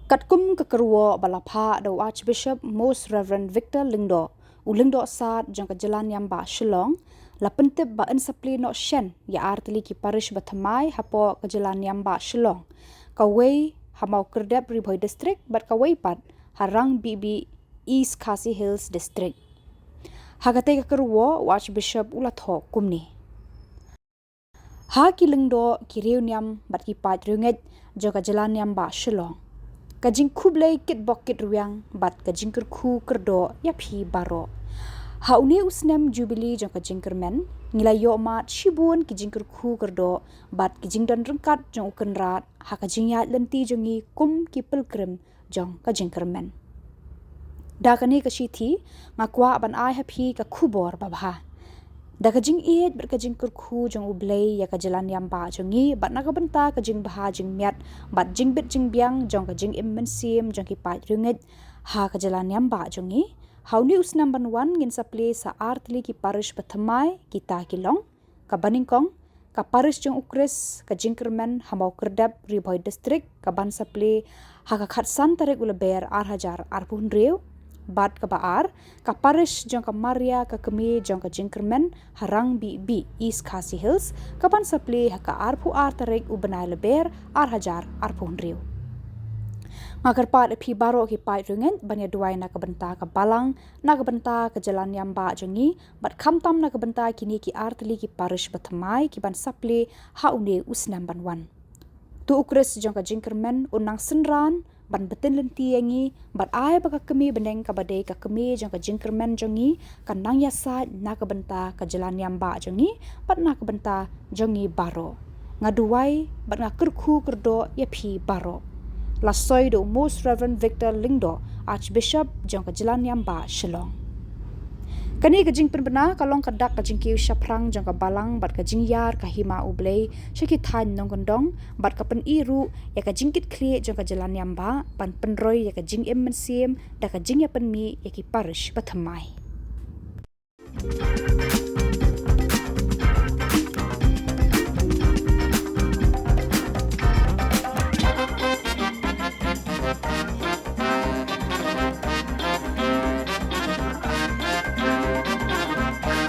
Katkum kekerwo balapha do Archbishop Most Reverend Victor Lingdo ulingdo saat jang Jyllaniambah Shillong la pentip ba ensapli no shen ya Artylli ki Parish ba Thymmai hapo Jyllaniambah Shillong kawei hamau kerdep Riboy district bat kawei pat harang BB East Khasi Hills district hagate kekerwo Archbishop ulatho kumni ha ki lingdo ki reuniam bat ki pat runget jang Jyllaniambah Shillong kajing kublai kit bokit ruang bat kajing kerku kerdo ya phi baro hauni usnem jubilee jong kajing kermen ngilayo mat shibun kijing kerku kerdo bat kijing dan rengkat jong ukenrat ha kajing ya lenti jongi kum ki pilgrim jong kajing kermen da kani kashiti ngakwa ban ai happy ka khubor babha da kajing iet berkajing kerku jong ublei ya ka Jyllaniambah jongi bat nakabenta kajing baha jing miat bat jing bit jing biang jong kajing immensim jong ki pai runget ha ka Jyllaniambah jongi hauni usnam banwan ngin sapli sa Artylli ki Parish Thymmai kita kilong ka baningkong ka Parish jong ukris ka jingkermen hamau kerdap Riboy district ka ban sapli ha ka khatsan tarik uleber arhajar arpun riu bat ka baar ka Parish jong ka Maria ka kemi jong ka jingkermen harang BB East Khasi Hills ka ban sapli ha ka arpu tarik ubenai leber arhajar arpun riu Magar pat phi baro ki pai rungen banya duai na kabenta ka balang na kabenta ka Jyllaniambah jongi bat khamtam na kabenta kini ki Artylli ki Parish Thymmai ki ban sapli haune usnam banwan tu ukris jong ka jingkermen unang senran ban betin lenti yangi bat ai baka kemi beneng ka badai ka kemi jong ka jingkermen jongi kan nang yasa na kabenta ka Jyllaniambah jongi bat na kabenta jongi baro ngaduai bat ngakerku kerdo ya phi baro Lasoy do Most Reverend Victor Lingdo Archbishop jong ka Jyllaniambah Shillong kani kajing penbena kalong kadak kajing kiu shaprang jong ka balang bat kajing yar ka hima ublei shiki than nong gondong bat ka pen iru ya kajing kit kli jong ka Jyllaniambah pan penroy ya kajing emmensim da kajing ya penmi ya ki Parish Thymmai